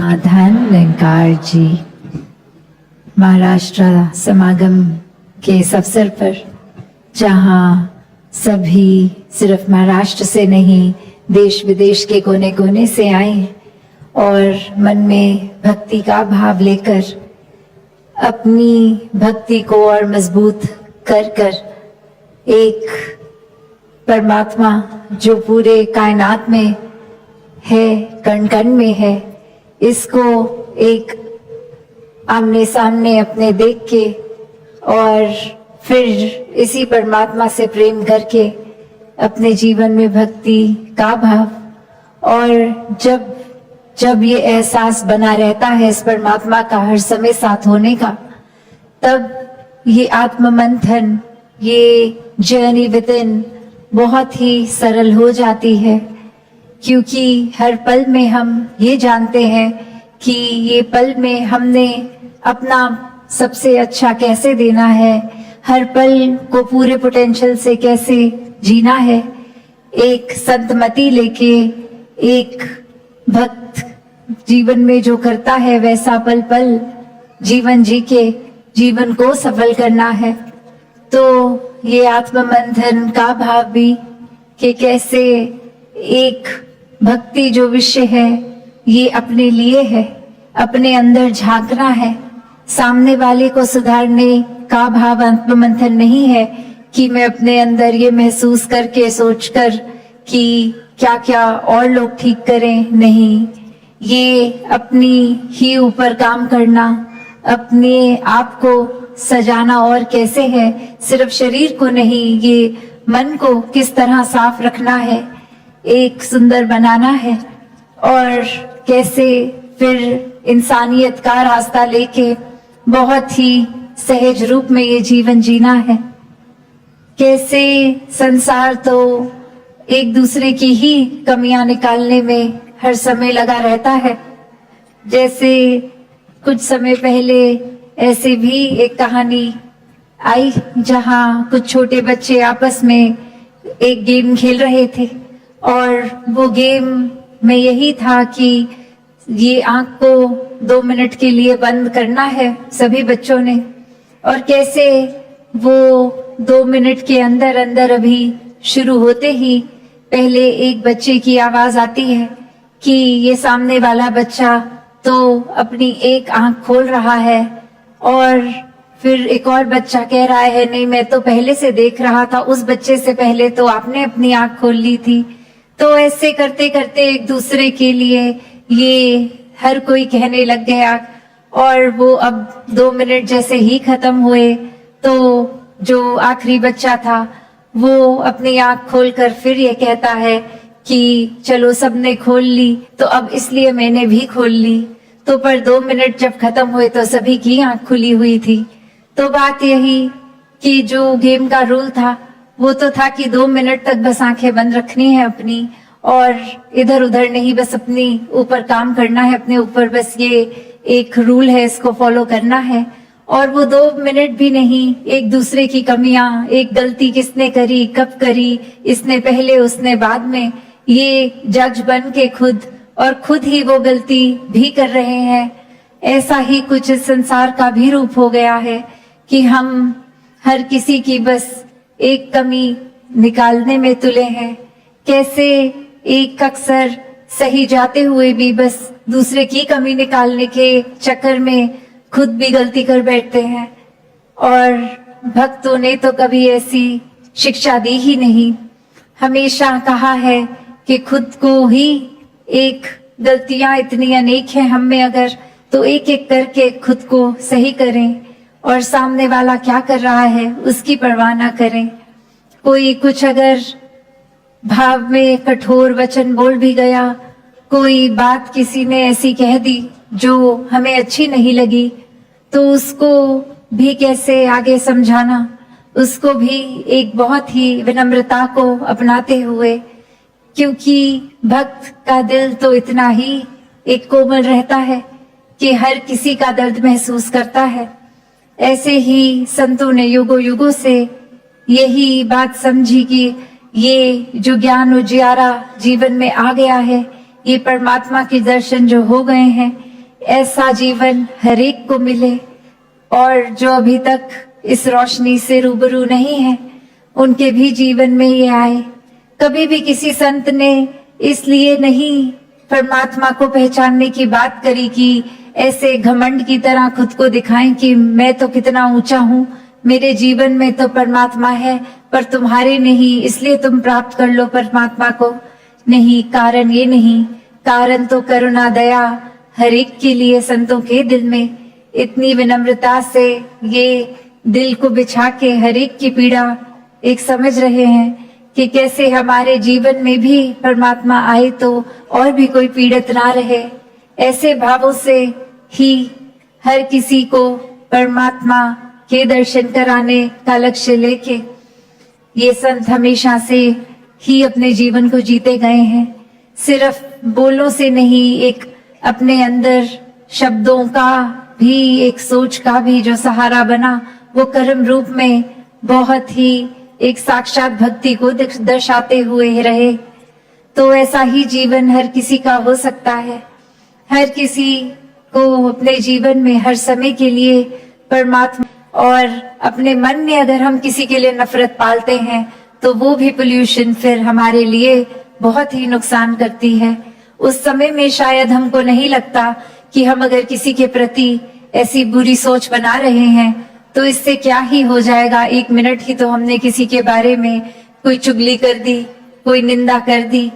समाधान लंकार जी महाराष्ट्र समागम के इस अवसर पर, जहां सभी सिर्फ महाराष्ट्र से नहीं देश विदेश के कोने कोने से आए हैं और मन में भक्ति का भाव लेकर अपनी भक्ति को और मजबूत कर कर एक परमात्मा जो पूरे कायनात में है, कण कण में है, इसको एक आमने सामने अपने देख के और फिर इसी परमात्मा से प्रेम करके अपने जीवन में भक्ति का भाव, और जब ये एहसास बना रहता है इस परमात्मा का हर समय साथ होने का, तब ये आत्म मंथन, ये जर्नी विद इन बहुत ही सरल हो जाती है। क्योंकि हर पल में हम ये जानते हैं कि ये पल में हमने अपना सबसे अच्छा कैसे देना है, हर पल को पूरे पोटेंशियल से कैसे जीना है। एक संतमति लेके एक भक्त जीवन में जो करता है वैसा पल पल जीवन जी के जीवन को सफल करना है। तो ये आत्ममंथन का भाव भी कि कैसे एक भक्ति जो विषय है ये अपने लिए है, अपने अंदर झांकना है, सामने वाले को सुधारने का भाव आत्ममंथन नहीं है कि मैं अपने अंदर ये महसूस करके सोचकर कि क्या क्या और लोग ठीक करें, नहीं, ये अपनी ही ऊपर काम करना, अपने आप को सजाना और कैसे है, सिर्फ शरीर को नहीं, ये मन को किस तरह साफ रखना है, एक सुंदर बनाना है, और कैसे फिर इंसानियत का रास्ता लेके बहुत ही सहज रूप में ये जीवन जीना है। कैसे संसार तो एक दूसरे की ही कमियां निकालने में हर समय लगा रहता है। जैसे कुछ समय पहले ऐसे भी एक कहानी आई जहां कुछ छोटे बच्चे आपस में एक गेम खेल रहे थे, और वो गेम में यही था कि ये आंख को 2 मिनट के लिए बंद करना है सभी बच्चों ने, और कैसे वो 2 मिनट के अंदर अंदर अभी शुरू होते ही पहले एक बच्चे की आवाज आती है कि ये सामने वाला बच्चा तो अपनी एक आंख खोल रहा है, और फिर एक और बच्चा कह रहा है नहीं, मैं तो पहले से देख रहा था, उस बच्चे से पहले तो आपने अपनी आंख खोल ली थी। तो ऐसे करते करते एक दूसरे के लिए ये हर कोई कहने लग गया, और वो अब 2 मिनट जैसे ही खत्म हुए तो जो आखिरी बच्चा था वो अपनी आंख खोलकर फिर ये कहता है कि चलो सबने खोल ली तो अब इसलिए मैंने भी खोल ली। तो पर 2 मिनट जब खत्म हुए तो सभी की आंख खुली हुई थी। तो बात यही कि जो गेम का रूल था वो तो था कि 2 मिनट तक बस आंखें बंद रखनी है अपनी, और इधर उधर नहीं, बस अपनी ऊपर काम करना है, अपने ऊपर बस ये एक रूल है, इसको फॉलो करना है। और वो 2 मिनट भी नहीं, एक दूसरे की कमियां, एक गलती किसने करी, कब करी, इसने पहले उसने बाद में, ये जज बन के खुद ही वो गलती भी कर रहे हैं। ऐसा ही कुछ इस संसार का भी रूप हो गया है कि हम हर किसी की बस एक कमी निकालने में तुले हैं। कैसे एक अक्सर सही जाते हुए भी बस दूसरे की कमी निकालने के चक्कर में खुद भी गलती कर बैठते हैं। और भक्तों ने तो कभी ऐसी शिक्षा दी ही नहीं, हमेशा कहा है कि खुद को ही एक गलतियां इतनी अनेक हैं हम में, अगर तो एक एक करके खुद को सही करें और सामने वाला क्या कर रहा है उसकी परवाह ना करें। कोई कुछ अगर भाव में कठोर वचन बोल भी गया, कोई बात किसी ने ऐसी कह दी जो हमें अच्छी नहीं लगी, तो उसको भी कैसे आगे समझाना, उसको भी एक बहुत ही विनम्रता को अपनाते हुए, क्योंकि भक्त का दिल तो इतना ही एक कोमल रहता है कि हर किसी का दर्द महसूस करता है। ऐसे ही संतों ने युगों युगों से यही बात समझी कि ये जो ज्ञान उजियारा जीवन में आ गया है, ये परमात्मा के दर्शन जो हो गए हैं, ऐसा जीवन हर एक को मिले, और जो अभी तक इस रोशनी से रूबरू नहीं है उनके भी जीवन में ये आए। कभी भी किसी संत ने इसलिए नहीं परमात्मा को पहचानने की बात करी कि ऐसे घमंड की तरह खुद को दिखाएं कि मैं तो कितना ऊंचा हूँ, मेरे जीवन में तो परमात्मा है, पर तुम्हारे नहीं, इसलिए तुम प्राप्त कर लो परमात्मा को। नहीं, कारण ये नहीं, कारण तो करुणा दया हर एक के लिए संतों के दिल में इतनी विनम्रता से ये दिल को बिछा के हर एक की पीड़ा एक समझ रहे हैं कि कैसे हमारे जीवन में भी परमात्मा आए तो और भी कोई पीड़ित ना रहे। ऐसे भावों से ही हर किसी को परमात्मा के दर्शन कराने का लक्ष्य लेके ये संत हमेशा से ही अपने जीवन को जीते गए हैं। सिर्फ बोलों से नहीं, एक अपने अंदर शब्दों का भी, एक सोच का भी जो सहारा बना, वो कर्म रूप में बहुत ही एक साक्षात भक्ति को दर्शाते हुए रहे। तो ऐसा ही जीवन हर किसी का हो सकता है। हर किसी को अपने जीवन में हर समय के लिए परमात्मा, और अपने मन में अगर हम किसी के लिए नफरत पालते हैं तो वो भी पोल्यूशन फिर हमारे लिए बहुत ही नुकसान करती है। उस समय में शायद हमको नहीं लगता कि हम अगर किसी के प्रति ऐसी बुरी सोच बना रहे हैं तो इससे क्या ही हो जाएगा, 1 मिनट ही तो हमने किसी के बारे में कोई चुगली कर दी, कोई निंदा कर दी,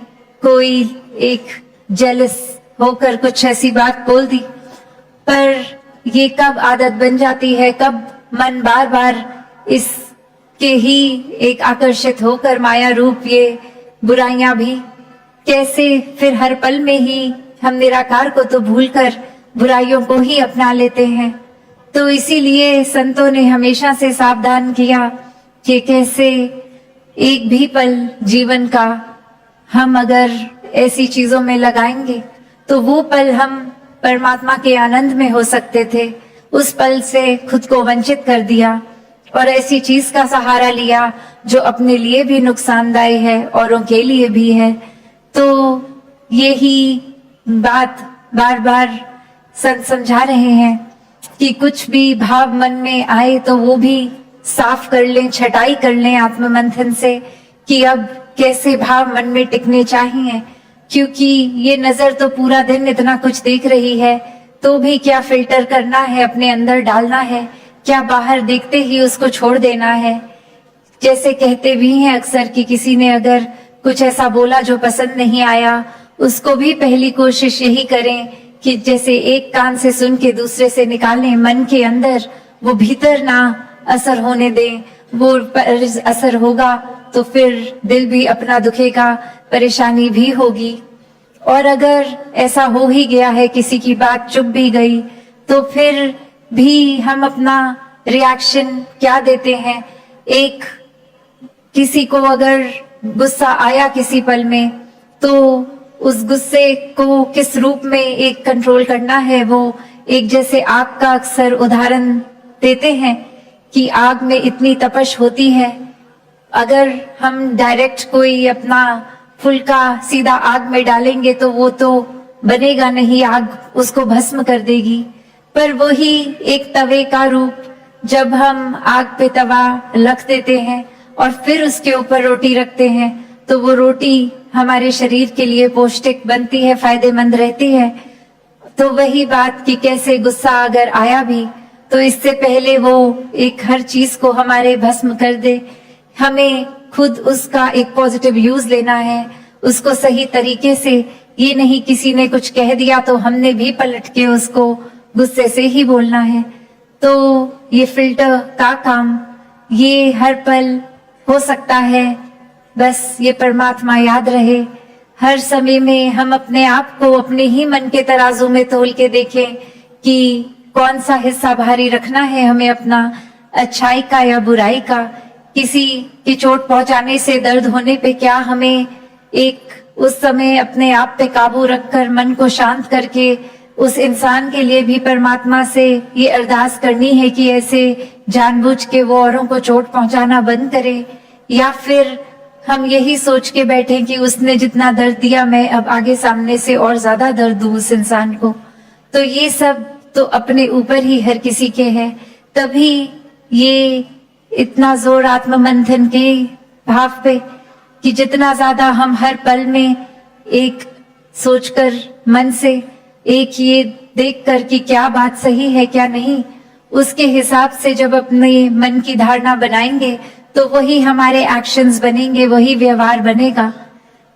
कोई एक जेलस होकर कुछ ऐसी बात बोल दी। पर ये कब आदत बन जाती है, कब मन बार बार इसके ही एक आकर्षित होकर माया रूप ये बुराइयां भी, कैसे फिर हर पल में ही हम निराकार को तो भूलकर बुराइयों को ही अपना लेते हैं। तो इसीलिए संतों ने हमेशा से सावधान किया कि कैसे एक भी पल जीवन का हम अगर ऐसी चीजों में लगाएंगे तो वो पल हम परमात्मा के आनंद में हो सकते थे। उस पल से खुद को वंचित कर दिया और ऐसी चीज का सहारा लिया जो अपने लिए भी नुकसानदायी है, औरों के लिए भी है। तो यही बात बार बार संत समझा रहे हैं कि कुछ भी भाव मन में आए तो वो भी साफ कर लें, छटाई कर लें आत्म मंथन से कि अब कैसे भाव मन में टिकने चाहिए। क्योंकि ये नजर तो पूरा दिन इतना कुछ देख रही है, तो भी क्या फिल्टर करना है, अपने अंदर डालना है, क्या बाहर देखते ही उसको छोड़ देना है। जैसे कहते भी हैं अक्सर कि किसी ने अगर कुछ ऐसा बोला जो पसंद नहीं आया, उसको भी पहली कोशिश यही करें कि जैसे एक कान से सुन के दूसरे से निकालें, मन के अंदर वो भीतर ना असर होने दें। वो असर होगा तो फिर दिल भी अपना दुखेगा, परेशानी भी होगी। और अगर ऐसा हो ही गया है, किसी की बात चुप भी गई, तो फिर भी हम अपना रिएक्शन क्या देते हैं। एक किसी को अगर गुस्सा आया किसी पल में, तो उस गुस्से को किस रूप में एक कंट्रोल करना है। वो एक जैसे आग का अक्सर उदाहरण देते हैं कि आग में इतनी तपश होती है, अगर हम डायरेक्ट कोई अपना फुल्का सीधा आग में डालेंगे तो वो तो बनेगा नहीं, आग उसको भस्म कर देगी। पर वही एक तवे का रूप, जब हम आग पे तवा रख देते हैं और फिर उसके ऊपर रोटी रखते हैं, तो वो रोटी हमारे शरीर के लिए पौष्टिक बनती है, फायदेमंद रहती है। तो वही बात कि कैसे गुस्सा अगर आया भी तो इससे पहले वो एक हर चीज को हमारे भस्म कर दे, हमें खुद उसका एक पॉजिटिव यूज लेना है, उसको सही तरीके से। ये नहीं किसी ने कुछ कह दिया तो हमने भी पलट के उसको गुस्से से ही बोलना है। तो ये फिल्टर का काम ये हर पल हो सकता है। बस ये परमात्मा याद रहे, हर समय में हम अपने आप को अपने ही मन के तराजू में तोल के देखें कि कौन सा हिस्सा भारी रखना है हमें, अपना अच्छाई का या बुराई का। किसी की चोट पहुंचाने से दर्द होने पे क्या हमें एक उस समय अपने आप पे काबू रखकर मन को शांत करके उस इंसान के लिए भी परमात्मा से ये अरदास करनी है कि ऐसे जानबूझ के वो औरों को चोट पहुंचाना बंद करे, या फिर हम यही सोच के बैठे कि उसने जितना दर्द दिया मैं अब आगे सामने से और ज्यादा दर्द दूं उस इंसान को। तो ये सब तो अपने ऊपर ही हर किसी के है। तभी ये इतना जोर आत्म मंथन के भाव पे कि जितना ज्यादा हम हर पल में एक सोचकर मन से एक ये देखकर कि क्या बात सही है क्या नहीं, उसके हिसाब से जब अपने मन की धारणा बनाएंगे तो वही हमारे एक्शंस बनेंगे, वही व्यवहार बनेगा।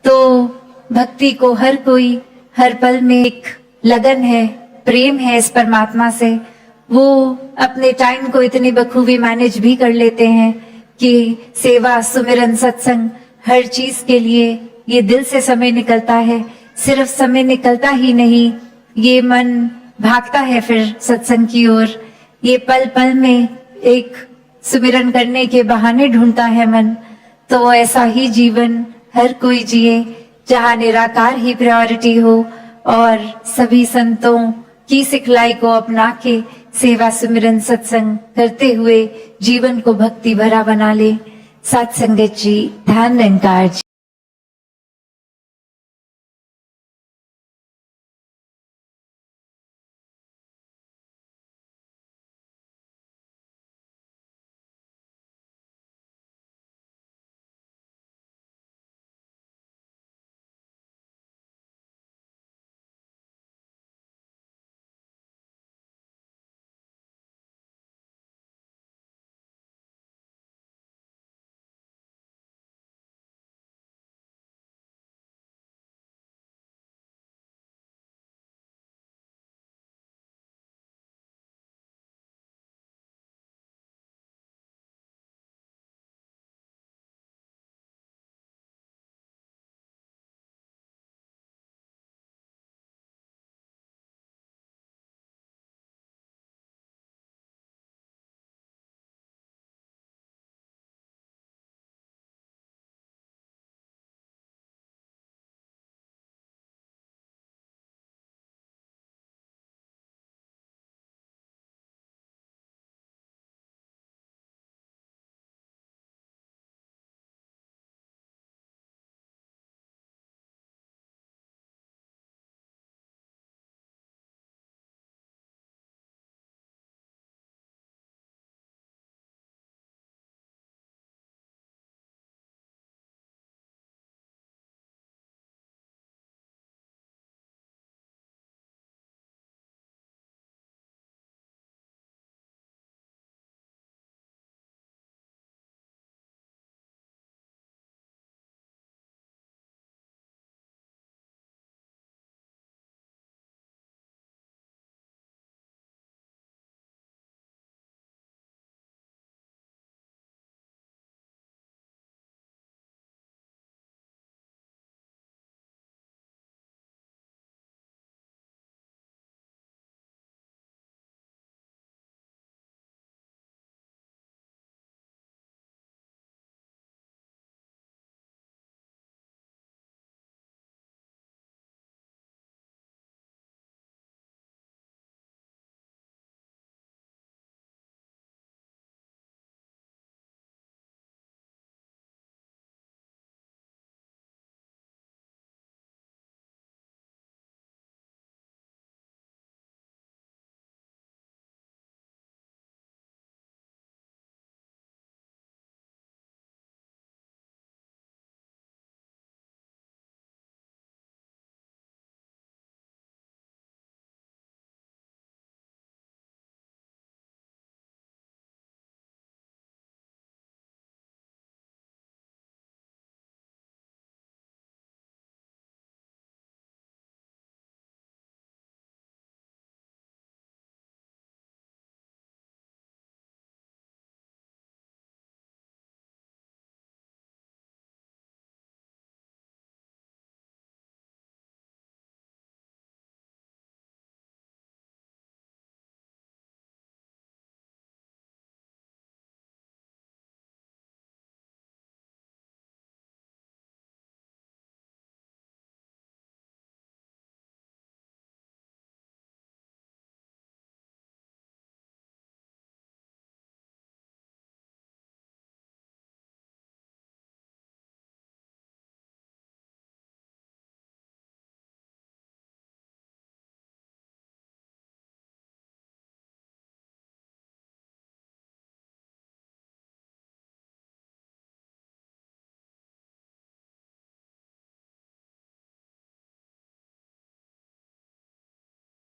तो भक्ति को हर कोई हर पल में एक लगन है, प्रेम है इस परमात्मा से। वो अपने टाइम को इतनी बखूबी मैनेज भी कर लेते हैं कि सेवा, सुमिरन, सत्संग, हर चीज के लिए ये दिल से समय निकलता है। सिर्फ समय निकलता ही नहीं, ये मन भागता है फिर सत्संग की ओर। ये पल पल में एक सुमिरन करने के बहाने ढूंढता है मन। तो ऐसा ही जीवन हर कोई जिए जहाँ निराकार ही प्रायोरिटी हो और सभी संतों की सिखलाई को अपना के सेवा, सुमिरन, सत्संग करते हुए जीवन को भक्ति भरा बना ले। साथ संगत जी, ध्यान निरंकार जी।